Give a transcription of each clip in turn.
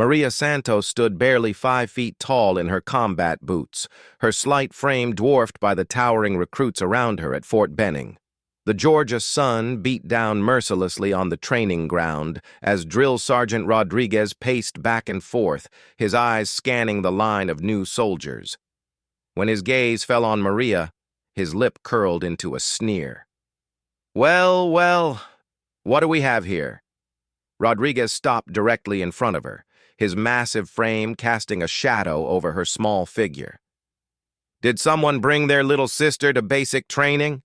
Maria Santos stood barely 5 feet tall in her combat boots, her slight frame dwarfed by the towering recruits around her at Fort Benning. The Georgia sun beat down mercilessly on the training ground as Drill Sergeant Rodriguez paced back and forth, his eyes scanning the line of new soldiers. When his gaze fell on Maria, his lip curled into a sneer. "Well, well, what do we have here?" Rodriguez stopped directly in front of her, his massive frame casting a shadow over her small figure. "Did someone bring their little sister to basic training?"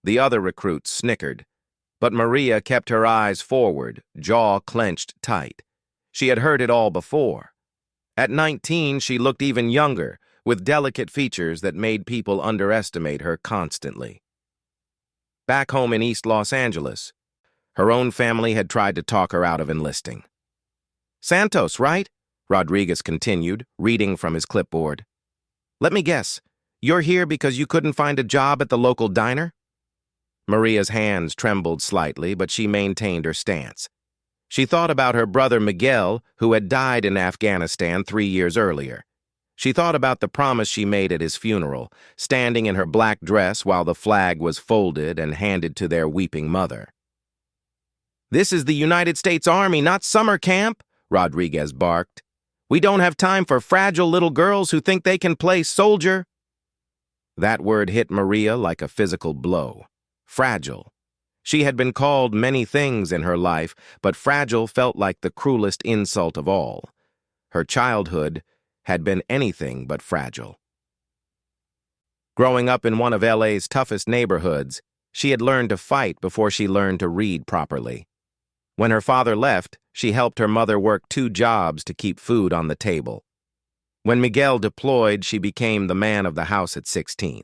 The other recruits snickered, but Maria kept her eyes forward, jaw clenched tight. She had heard it all before. At 19, she looked even younger, with delicate features that made people underestimate her constantly. Back home in East Los Angeles, her own family had tried to talk her out of enlisting. "Santos, right?" Rodriguez continued, reading from his clipboard. "Let me guess, you're here because you couldn't find a job at the local diner?" Maria's hands trembled slightly, but she maintained her stance. She thought about her brother Miguel, who had died in Afghanistan 3 years earlier. She thought about the promise she made at his funeral, standing in her black dress while the flag was folded and handed to their weeping mother. "This is the United States Army, not summer camp," Rodriguez barked. "We don't have time for fragile little girls who think they can play soldier." That word hit Maria like a physical blow. Fragile. She had been called many things in her life, but fragile felt like the cruelest insult of all. Her childhood had been anything but fragile. Growing up in one of LA's toughest neighborhoods, she had learned to fight before she learned to read properly. When her father left, she helped her mother work 2 jobs to keep food on the table. When Miguel deployed, she became the man of the house at 16.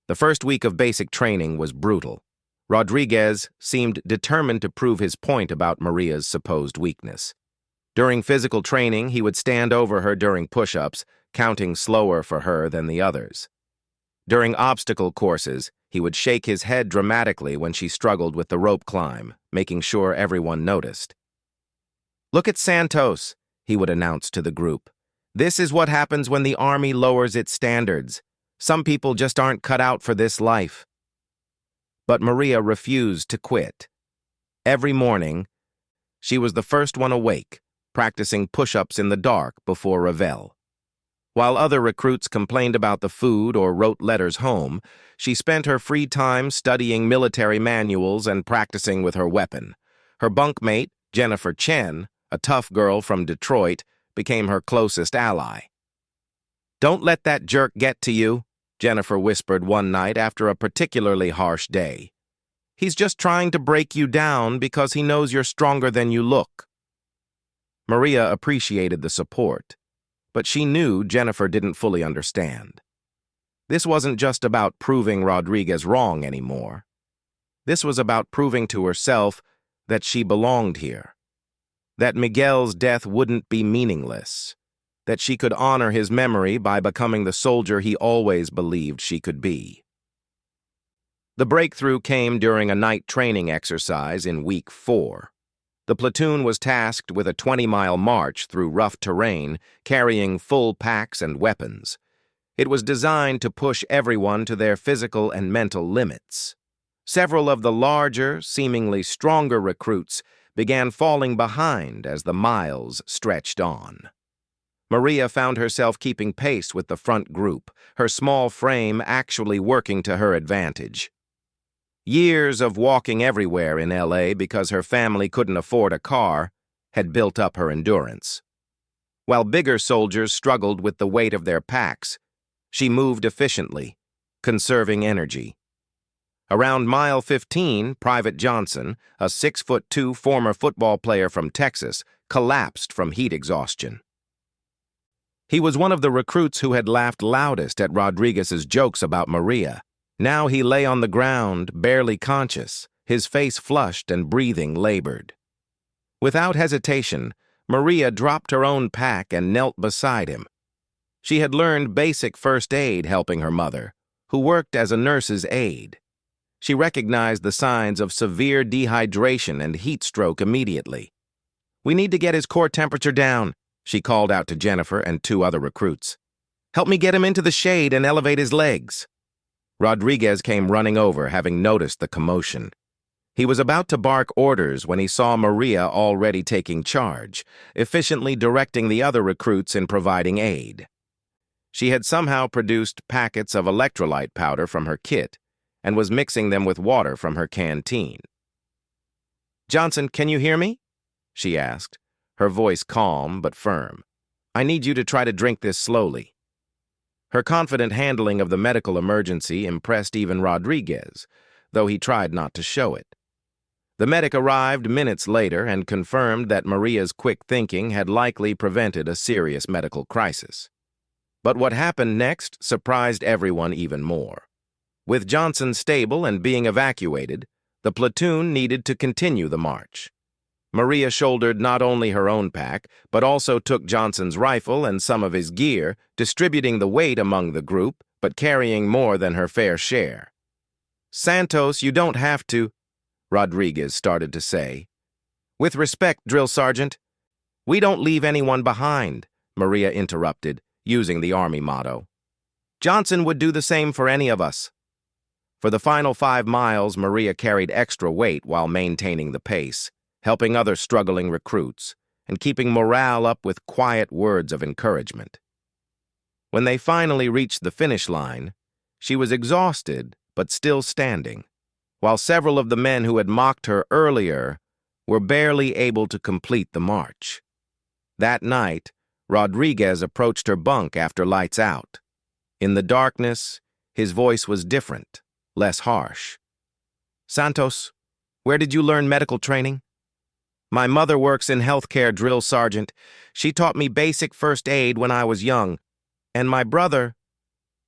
The first week of basic training was brutal. Rodriguez seemed determined to prove his point about Maria's supposed weakness. During physical training, he would stand over her during push-ups, counting slower for her than the others. During obstacle courses, he would shake his head dramatically when she struggled with the rope climb, making sure everyone noticed. "Look at Santos," he would announce to the group. "This is what happens when the Army lowers its standards. Some people just aren't cut out for this life." But Maria refused to quit. Every morning, she was the first one awake, practicing push-ups in the dark before revel. While other recruits complained about the food or wrote letters home, she spent her free time studying military manuals and practicing with her weapon. Her bunkmate, Jennifer Chen, a tough girl from Detroit, became her closest ally. "Don't let that jerk get to you," Jennifer whispered one night after a particularly harsh day. "He's just trying to break you down because he knows you're stronger than you look." Maria appreciated the support, but she knew Jennifer didn't fully understand. This wasn't just about proving Rodriguez wrong anymore. This was about proving to herself that she belonged here, that Miguel's death wouldn't be meaningless, that she could honor his memory by becoming the soldier he always believed she could be. The breakthrough came during a night training exercise in week 4. The platoon was tasked with a 20-mile march through rough terrain, carrying full packs and weapons. It was designed to push everyone to their physical and mental limits. Several of the larger, seemingly stronger recruits began falling behind as the miles stretched on. Maria found herself keeping pace with the front group, her small frame actually working to her advantage. Years of walking everywhere in LA because her family couldn't afford a car had built up her endurance. While bigger soldiers struggled with the weight of their packs, she moved efficiently, conserving energy. Around mile 15, Private Johnson, a 6'2" former football player from Texas, collapsed from heat exhaustion. He was one of the recruits who had laughed loudest at Rodriguez's jokes about Maria. Now he lay on the ground, barely conscious, his face flushed and breathing labored. Without hesitation, Maria dropped her own pack and knelt beside him. She had learned basic first aid helping her mother, who worked as a nurse's aide. She recognized the signs of severe dehydration and heat stroke immediately. "We need to get his core temperature down," She called out to Jennifer and two other recruits. "Help me get him into the shade and elevate his legs." Rodriguez came running over, having noticed the commotion. He was about to bark orders when he saw Maria already taking charge, efficiently directing the other recruits in providing aid. She had somehow produced packets of electrolyte powder from her kit and was mixing them with water from her canteen. "Johnson, can you hear me?" she asked, her voice calm but firm. "I need you to try to drink this slowly." Her confident handling of the medical emergency impressed even Rodriguez, though he tried not to show it. The medic arrived minutes later and confirmed that Maria's quick thinking had likely prevented a serious medical crisis. But what happened next surprised everyone even more. With Johnson stable and being evacuated, the platoon needed to continue the march. Maria shouldered not only her own pack, but also took Johnson's rifle and some of his gear, distributing the weight among the group, but carrying more than her fair share. "Santos, you don't have to," Rodriguez started to say. "With respect, drill sergeant." "We don't leave anyone behind," Maria interrupted, using the Army motto. "Johnson would do the same for any of us." For the final 5 miles, Maria carried extra weight while maintaining the pace, helping other struggling recruits, and keeping morale up with quiet words of encouragement. When they finally reached the finish line, she was exhausted but still standing, while several of the men who had mocked her earlier were barely able to complete the march. That night, Rodriguez approached her bunk after lights out. In the darkness, his voice was different, less harsh. "Santos, where did you learn medical training?" "My mother works in healthcare, drill sergeant. She taught me basic first aid when I was young. And my brother—"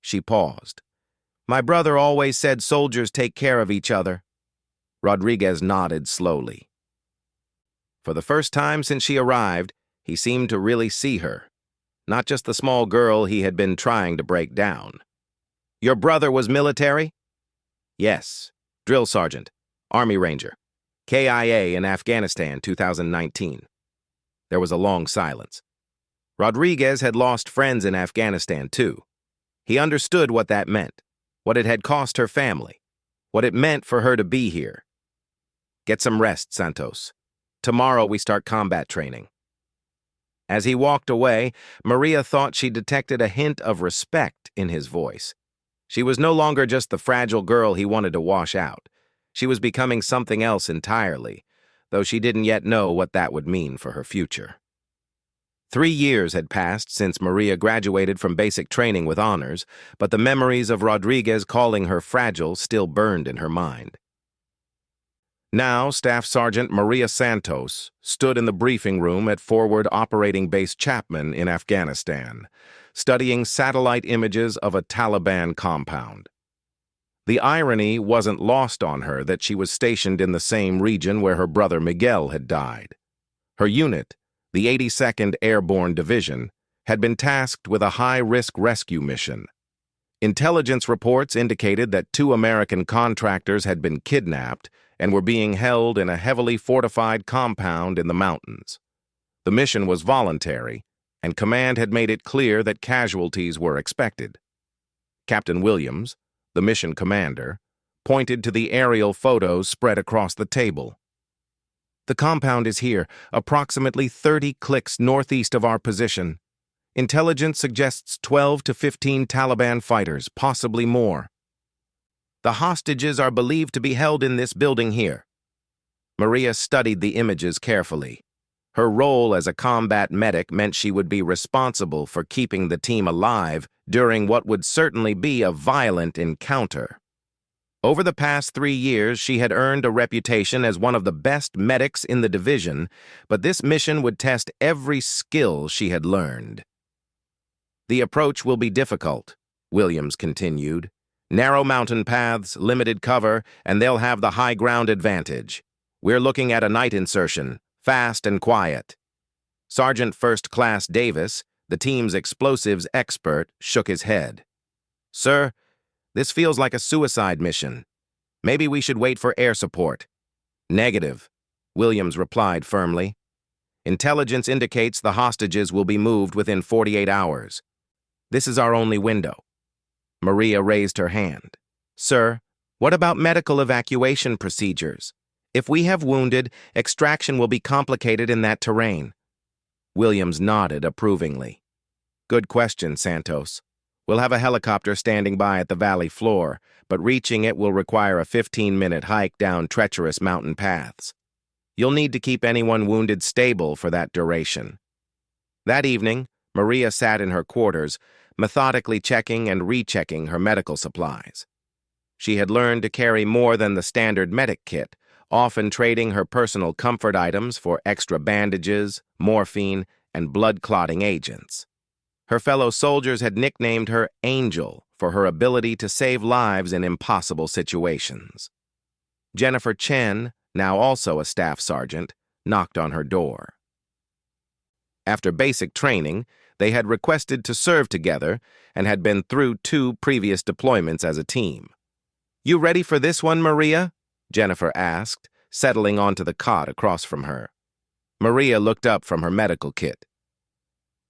She paused. "My brother always said soldiers take care of each other." Rodriguez nodded slowly. For the first time since she arrived, he seemed to really see her, not just the small girl he had been trying to break down. "Your brother was military?" "Yes, drill sergeant, Army Ranger, KIA in Afghanistan, 2019. There was a long silence. Rodriguez had lost friends in Afghanistan, too. He understood what that meant, what it had cost her family, what it meant for her to be here. "Get some rest, Santos. Tomorrow we start combat training." As he walked away, Maria thought she detected a hint of respect in his voice. She was no longer just the fragile girl he wanted to wash out. She was becoming something else entirely, though she didn't yet know what that would mean for her future. 3 years had passed since Maria graduated from basic training with honors, but the memories of Rodriguez calling her fragile still burned in her mind. Now, Staff Sergeant Maria Santos stood in the briefing room at Forward Operating Base Chapman in Afghanistan, studying satellite images of a Taliban compound. The irony wasn't lost on her that she was stationed in the same region where her brother Miguel had died. Her unit, the 82nd Airborne Division, had been tasked with a high-risk rescue mission. Intelligence reports indicated that 2 American contractors had been kidnapped and were being held in a heavily fortified compound in the mountains. The mission was voluntary, and command had made it clear that casualties were expected. Captain Williams, the mission commander, pointed to the aerial photos spread across the table. "The compound is here, approximately 30 clicks northeast of our position. Intelligence suggests 12 to 15 Taliban fighters, possibly more. The hostages are believed to be held in this building here." Maria studied the images carefully. Her role as a combat medic meant she would be responsible for keeping the team alive during what would certainly be a violent encounter. Over the past 3 years, she had earned a reputation as one of the best medics in the division, but this mission would test every skill she had learned. "The approach will be difficult," Williams continued. "Narrow mountain paths, limited cover, and they'll have the high ground advantage. We're looking at a night insertion, fast and quiet." Sergeant First Class Davis, the team's explosives expert, shook his head. "Sir, this feels like a suicide mission. Maybe we should wait for air support." "Negative," Williams replied firmly. Intelligence indicates the hostages will be moved within 48 hours. This is our only window. Maria raised her hand. Sir, what about medical evacuation procedures? If we have wounded, extraction will be complicated in that terrain. Williams nodded approvingly. Good question, Santos. We'll have a helicopter standing by at the valley floor, but reaching it will require a 15-minute hike down treacherous mountain paths. You'll need to keep anyone wounded stable for that duration. That evening, Maria sat in her quarters, methodically checking and rechecking her medical supplies. She had learned to carry more than the standard medic kit, often trading her personal comfort items for extra bandages, morphine, and blood-clotting agents. Her fellow soldiers had nicknamed her Angel for her ability to save lives in impossible situations. Jennifer Chen, now also a staff sergeant, knocked on her door. After basic training, they had requested to serve together and had been through 2 previous deployments as a team. You ready for this one, Maria? Jennifer asked, settling onto the cot across from her. Maria looked up from her medical kit.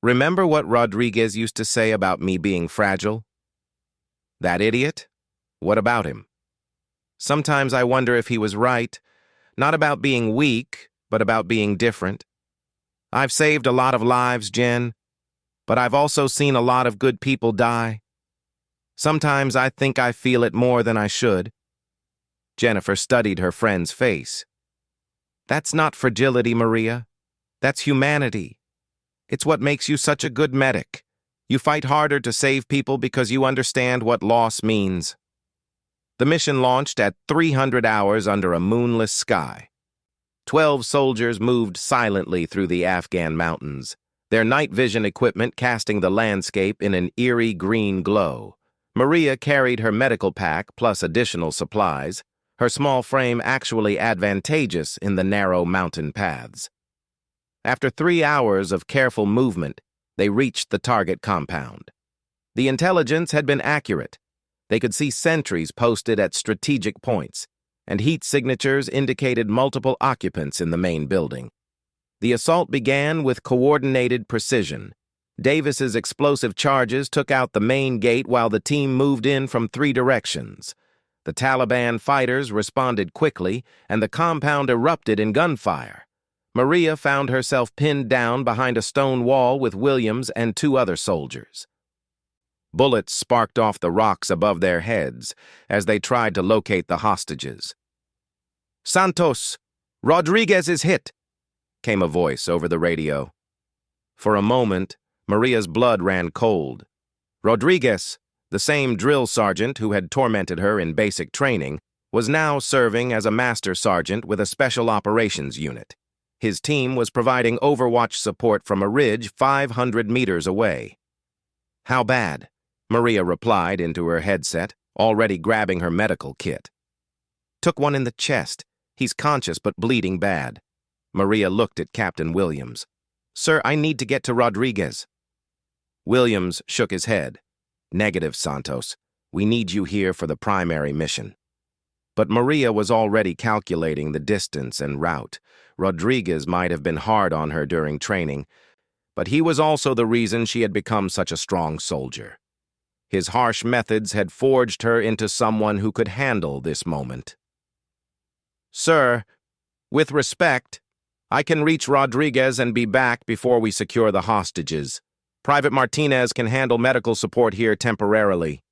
Remember what Rodriguez used to say about me being fragile? That idiot? What about him? Sometimes I wonder if he was right, not about being weak, but about being different. I've saved a lot of lives, Jen, but I've also seen a lot of good people die. Sometimes I think I feel it more than I should. Jennifer studied her friend's face. That's not fragility, Maria. That's humanity. It's what makes you such a good medic. You fight harder to save people because you understand what loss means. The mission launched at 300 hours under a moonless sky. 12 soldiers moved silently through the Afghan mountains, their night vision equipment casting the landscape in an eerie green glow. Maria carried her medical pack plus additional supplies, her small frame actually advantageous in the narrow mountain paths. After 3 hours of careful movement, they reached the target compound. The intelligence had been accurate. They could see sentries posted at strategic points, and heat signatures indicated multiple occupants in the main building. The assault began with coordinated precision. Davis's explosive charges took out the main gate while the team moved in from 3 directions. The Taliban fighters responded quickly, and the compound erupted in gunfire. Maria found herself pinned down behind a stone wall with Williams and 2 other soldiers. Bullets sparked off the rocks above their heads as they tried to locate the hostages. Santos, Rodriguez is hit, came a voice over the radio. For a moment, Maria's blood ran cold. Rodriguez, the same drill sergeant who had tormented her in basic training, was now serving as a master sergeant with a special operations unit. His team was providing overwatch support from a ridge 500 meters away. How bad? Maria replied into her headset, already grabbing her medical kit. Took one in the chest. He's conscious but bleeding bad. Maria looked at Captain Williams. Sir, I need to get to Rodriguez. Williams shook his head. Negative, Santos. We need you here for the primary mission. But Maria was already calculating the distance and route. Rodriguez might have been hard on her during training, but he was also the reason she had become such a strong soldier. His harsh methods had forged her into someone who could handle this moment. Sir, with respect, I can reach Rodriguez and be back before we secure the hostages. Private Martinez can handle medical support here temporarily.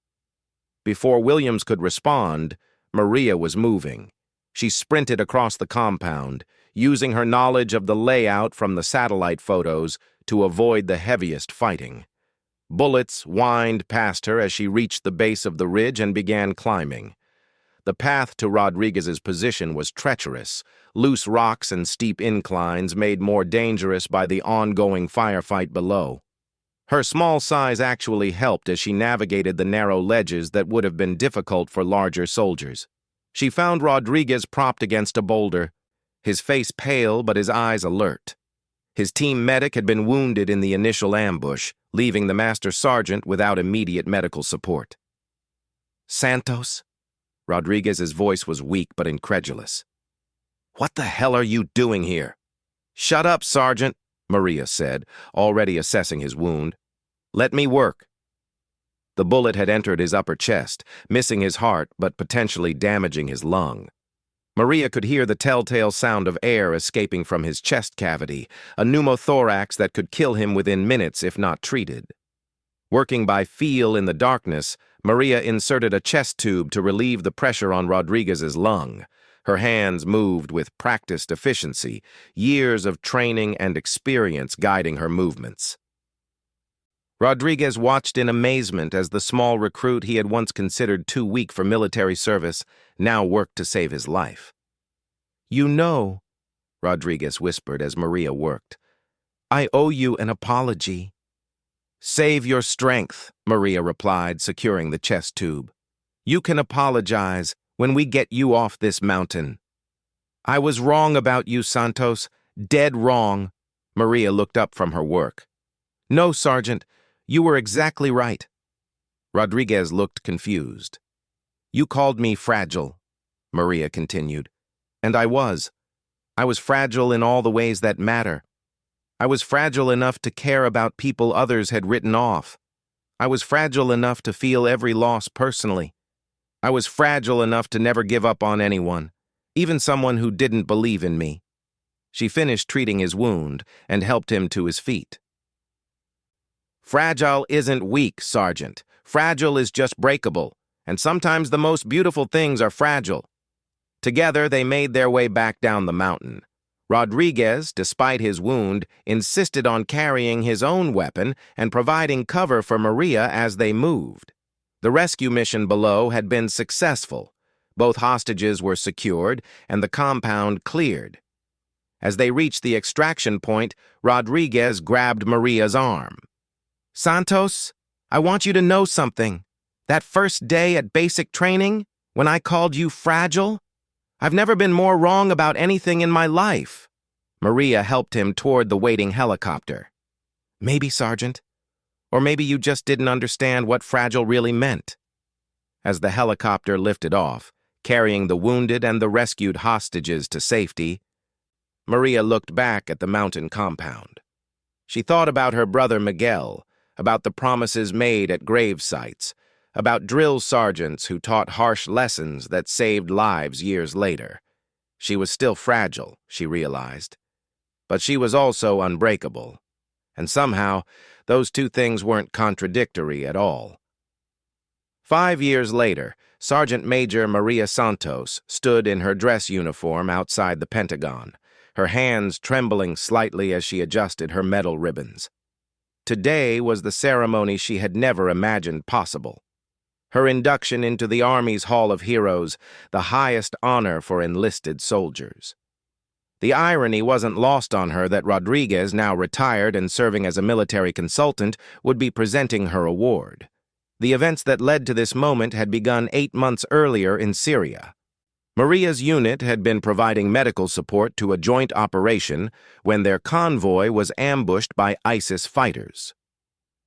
Before Williams could respond, Maria was moving. She sprinted across the compound, using her knowledge of the layout from the satellite photos to avoid the heaviest fighting. Bullets whined past her as she reached the base of the ridge and began climbing. The path to Rodriguez's position was treacherous, loose rocks and steep inclines made more dangerous by the ongoing firefight below. Her small size actually helped as she navigated the narrow ledges that would have been difficult for larger soldiers. She found Rodriguez propped against a boulder, his face pale but his eyes alert. His team medic had been wounded in the initial ambush, leaving the master sergeant without immediate medical support. Santos? Rodriguez's voice was weak but incredulous. What the hell are you doing here? "Shut up, Sergeant," Maria said, already assessing his wound. "Let me work." The bullet had entered his upper chest, missing his heart but potentially damaging his lung. Maria could hear the telltale sound of air escaping from his chest cavity, a pneumothorax that could kill him within minutes if not treated. Working by feel in the darkness, Maria inserted a chest tube to relieve the pressure on Rodriguez's lung. Her hands moved with practiced efficiency, years of training and experience guiding her movements. Rodriguez watched in amazement as the small recruit he had once considered too weak for military service now worked to save his life. "You know," Rodriguez whispered as Maria worked, "I owe you an apology." "Save your strength," Maria replied, securing the chest tube. "You can apologize when we get you off this mountain." "I was wrong about you, Santos. Dead wrong." Maria looked up from her work. "No, Sergeant. You were exactly right." Rodriguez looked confused. "You called me fragile," Maria continued. "And I was. I was fragile in all the ways that matter. I was fragile enough to care about people others had written off. I was fragile enough to feel every loss personally. I was fragile enough to never give up on anyone, even someone who didn't believe in me." She finished treating his wound and helped him to his feet. "Fragile isn't weak, Sergeant. Fragile is just breakable, and sometimes the most beautiful things are fragile." Together, they made their way back down the mountain. Rodriguez, despite his wound, insisted on carrying his own weapon and providing cover for Maria as they moved. The rescue mission below had been successful. Both hostages were secured and the compound cleared. As they reached the extraction point, Rodriguez grabbed Maria's arm. "Santos, I want you to know something. That first day at basic training, when I called you fragile, I've never been more wrong about anything in my life." Maria helped him toward the waiting helicopter. "Maybe, Sergeant. Or maybe you just didn't understand what fragile really meant." As the helicopter lifted off, carrying the wounded and the rescued hostages to safety, Maria looked back at the mountain compound. She thought about her brother Miguel, about the promises made at grave sites, about drill sergeants who taught harsh lessons that saved lives years later. She was still fragile, she realized, but she was also unbreakable. And somehow, those two things weren't contradictory at all. 5 years later, Sergeant Major Maria Santos stood in her dress uniform outside the Pentagon, her hands trembling slightly as she adjusted her medal ribbons. Today was the ceremony she had never imagined possible. Her induction into the Army's Hall of Heroes, the highest honor for enlisted soldiers. The irony wasn't lost on her that Rodriguez, now retired and serving as a military consultant, would be presenting her award. The events that led to this moment had begun 8 months earlier in Syria. Maria's unit had been providing medical support to a joint operation when their convoy was ambushed by ISIS fighters.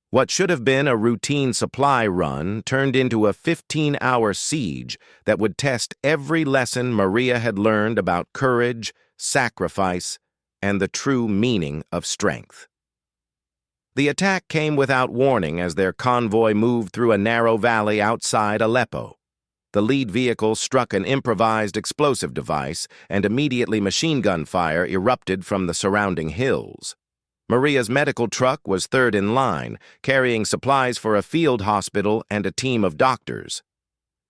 What should have been a routine supply run turned into a 15-hour siege that would test every lesson Maria had learned about courage, sacrifice, and the true meaning of strength. The attack came without warning as their convoy moved through a narrow valley outside Aleppo. The lead vehicle struck an improvised explosive device, and immediately machine gun fire erupted from the surrounding hills. Maria's medical truck was third in line, carrying supplies for a field hospital and a team of doctors.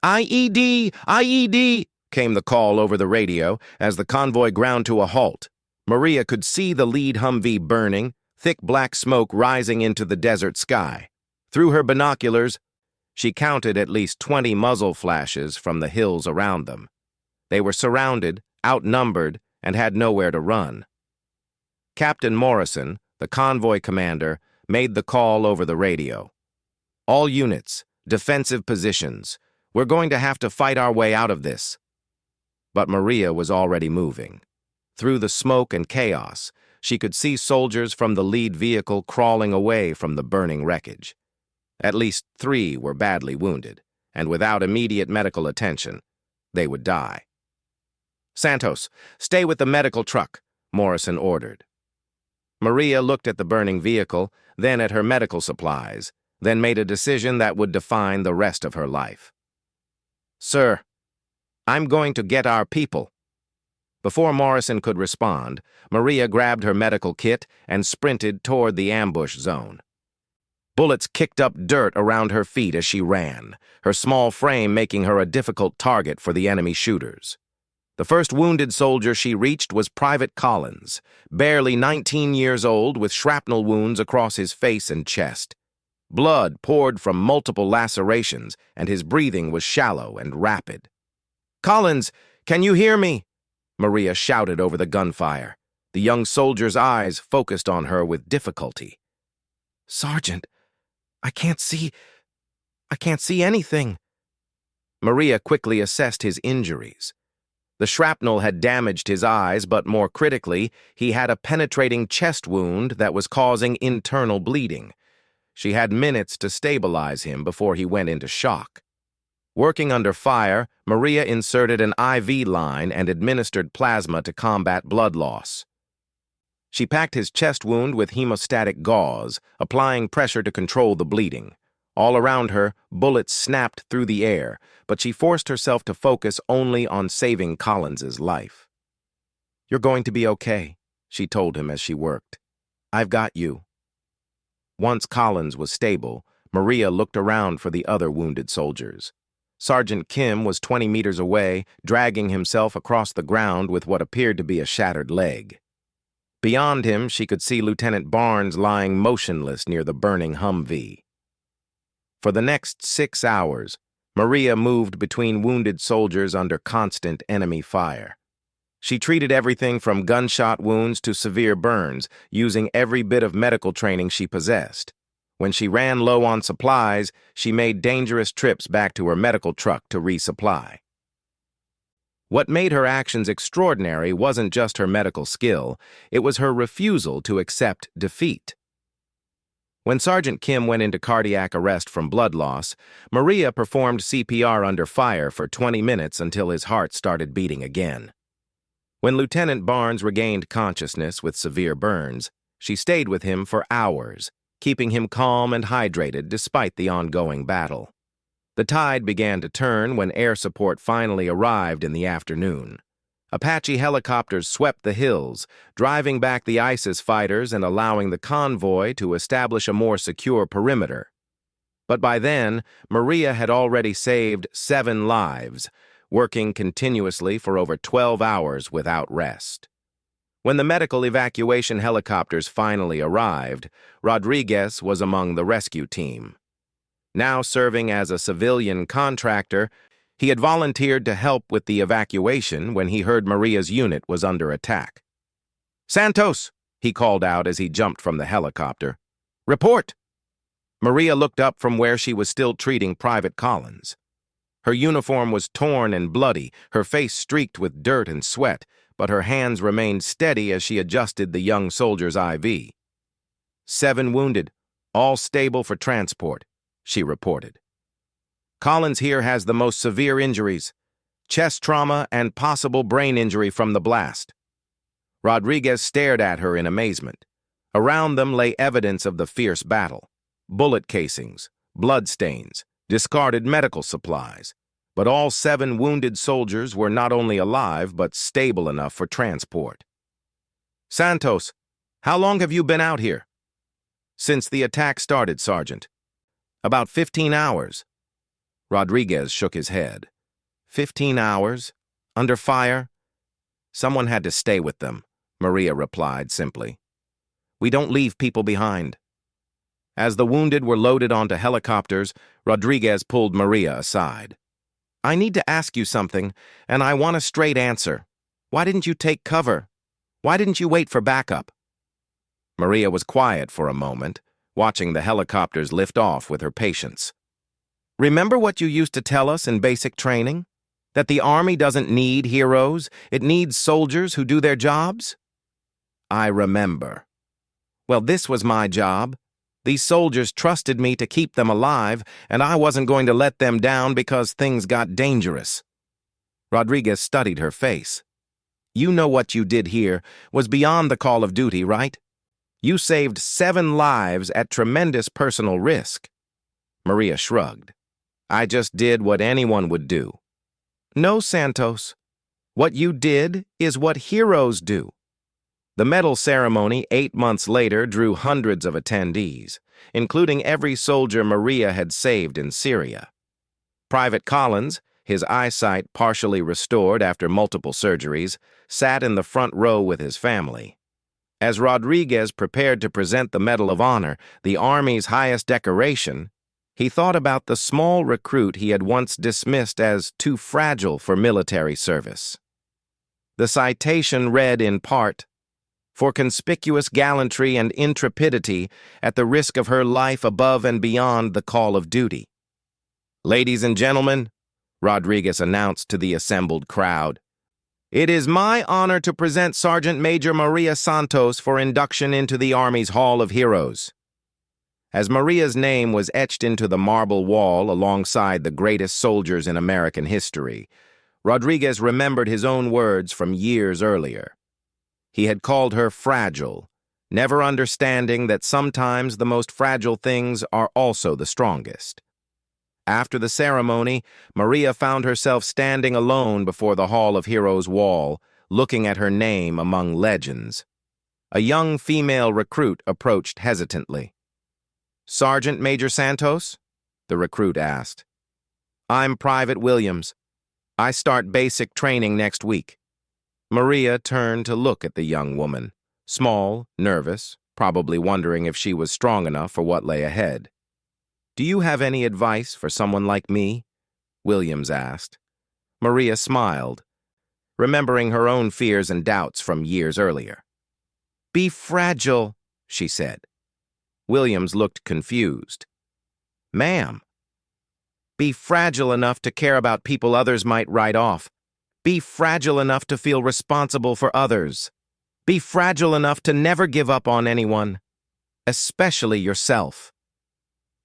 "IED! IED!" came the call over the radio as the convoy ground to a halt. Maria could see the lead Humvee burning, thick black smoke rising into the desert sky. Through her binoculars, she counted at least 20 muzzle flashes from the hills around them. They were surrounded, outnumbered, and had nowhere to run. Captain Morrison, the convoy commander, made the call over the radio. "All units, defensive positions. We're going to have to fight our way out of this." But Maria was already moving. Through the smoke and chaos, she could see soldiers from the lead vehicle crawling away from the burning wreckage. At least 3 were badly wounded, and without immediate medical attention, they would die. "Santos, stay with the medical truck," Morrison ordered. Maria looked at the burning vehicle, then at her medical supplies, then made a decision that would define the rest of her life. "Sir, I'm going to get our people." Before Morrison could respond, Maria grabbed her medical kit and sprinted toward the ambush zone. Bullets kicked up dirt around her feet as she ran, her small frame making her a difficult target for the enemy shooters. The first wounded soldier she reached was Private Collins, barely 19 years old with shrapnel wounds across his face and chest. Blood poured from multiple lacerations, and his breathing was shallow and rapid. "Collins, can you hear me?" Maria shouted over the gunfire. The young soldier's eyes focused on her with difficulty. "Sergeant, I can't see anything." Maria quickly assessed his injuries. The shrapnel had damaged his eyes, but more critically, he had a penetrating chest wound that was causing internal bleeding. She had minutes to stabilize him before he went into shock. Working under fire, Maria inserted an IV line and administered plasma to combat blood loss. She packed his chest wound with hemostatic gauze, applying pressure to control the bleeding. All around her, bullets snapped through the air, but she forced herself to focus only on saving Collins's life. "You're going to be okay," she told him as she worked. "I've got you." Once Collins was stable, Maria looked around for the other wounded soldiers. Sergeant Kim was 20 meters away, dragging himself across the ground with what appeared to be a shattered leg. Beyond him, she could see Lieutenant Barnes lying motionless near the burning Humvee. For the next 6 hours, Maria moved between wounded soldiers under constant enemy fire. She treated everything from gunshot wounds to severe burns, using every bit of medical training she possessed. When she ran low on supplies, she made dangerous trips back to her medical truck to resupply. What made her actions extraordinary wasn't just her medical skill, it was her refusal to accept defeat. When Sergeant Kim went into cardiac arrest from blood loss, Maria performed CPR under fire for 20 minutes until his heart started beating again. When Lieutenant Barnes regained consciousness with severe burns, she stayed with him for hours, keeping him calm and hydrated despite the ongoing battle. The tide began to turn when air support finally arrived in the afternoon. Apache helicopters swept the hills, driving back the ISIS fighters and allowing the convoy to establish a more secure perimeter. But by then, Maria had already saved 7 lives, working continuously for over 12 hours without rest. When the medical evacuation helicopters finally arrived, Rodriguez was among the rescue team. Now serving as a civilian contractor, he had volunteered to help with the evacuation when he heard Maria's unit was under attack. "Santos!" he called out as he jumped from the helicopter. "Report!" Maria looked up from where she was still treating Private Collins. Her uniform was torn and bloody, her face streaked with dirt and sweat, but her hands remained steady as she adjusted the young soldier's IV. "7 wounded, all stable for transport," she reported. "Collins here has the most severe injuries, chest trauma and possible brain injury from the blast." Rodriguez stared at her in amazement. Around them lay evidence of the fierce battle: bullet casings, blood stains, discarded medical supplies. But all 7 wounded soldiers were not only alive, but stable enough for transport. "Santos, how long have you been out here?" "Since the attack started, Sergeant." "About 15 hours. Rodriguez shook his head. 15 hours? Under fire? "Someone had to stay with them," Maria replied simply. "We don't leave people behind." As the wounded were loaded onto helicopters, Rodriguez pulled Maria aside. "I need to ask you something, and I want a straight answer. Why didn't you take cover? Why didn't you wait for backup?" Maria was quiet for a moment, watching the helicopters lift off with her patients. "Remember what you used to tell us in basic training? That the Army doesn't need heroes, it needs soldiers who do their jobs?" "I remember." "Well, this was my job. These soldiers trusted me to keep them alive, and I wasn't going to let them down because things got dangerous." Rodriguez studied her face. "You know what you did here was beyond the call of duty, right? You saved 7 lives at tremendous personal risk. Maria shrugged. I just did what anyone would do. No, Santos. What you did is what heroes do. The medal ceremony 8 months later drew hundreds of attendees, including every soldier Maria had saved in Syria. Private Collins, his eyesight partially restored after multiple surgeries, sat in the front row with his family. As Rodriguez prepared to present the Medal of Honor, the Army's highest decoration, he thought about the small recruit he had once dismissed as too fragile for military service. The citation read in part, "For conspicuous gallantry and intrepidity at the risk of her life above and beyond the call of duty." Ladies and gentlemen, Rodriguez announced to the assembled crowd, it is my honor to present Sergeant Major Maria Santos for induction into the Army's Hall of Heroes. As Maria's name was etched into the marble wall alongside the greatest soldiers in American history, Rodriguez remembered his own words from years earlier. He had called her fragile, never understanding that sometimes the most fragile things are also the strongest. After the ceremony, Maria found herself standing alone before the Hall of Heroes wall, looking at her name among legends. A young female recruit approached hesitantly. "Sergeant Major Santos?" the recruit asked. "I'm Private Williams. I start basic training next week." Maria turned to look at the young woman, small, nervous, probably wondering if she was strong enough for what lay ahead. "Do you have any advice for someone like me?" Williams asked. Maria smiled, remembering her own fears and doubts from years earlier. "Be fragile," she said. Williams looked confused. "Ma'am, be fragile enough to care about people others might write off. Be fragile enough to feel responsible for others. Be fragile enough to never give up on anyone, especially yourself."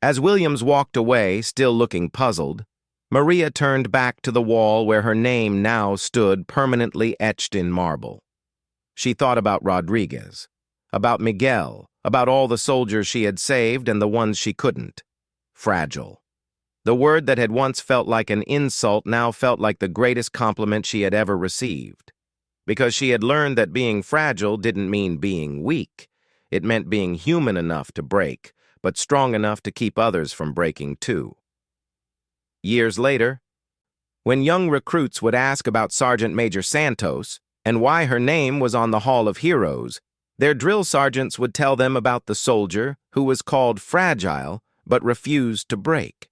As Williams walked away, still looking puzzled, Maria turned back to the wall where her name now stood permanently etched in marble. She thought about Rodriguez, about Miguel, about all the soldiers she had saved and the ones she couldn't. Fragile. The word that had once felt like an insult now felt like the greatest compliment she had ever received. Because she had learned that being fragile didn't mean being weak. It meant being human enough to break, but strong enough to keep others from breaking too. Years later, when young recruits would ask about Sergeant Major Santos and why her name was on the Hall of Heroes, their drill sergeants would tell them about the soldier who was called fragile but refused to break.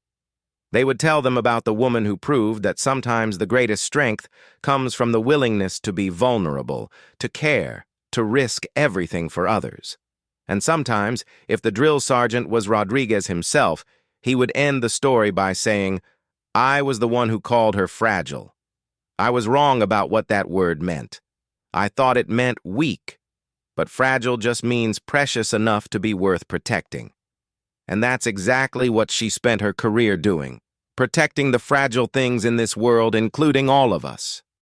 They would tell them about the woman who proved that sometimes the greatest strength comes from the willingness to be vulnerable, to care, to risk everything for others. And sometimes, if the drill sergeant was Rodriguez himself, he would end the story by saying, "I was the one who called her fragile. I was wrong about what that word meant. I thought it meant weak, but fragile just means precious enough to be worth protecting." And that's exactly what she spent her career doing, protecting the fragile things in this world, including all of us.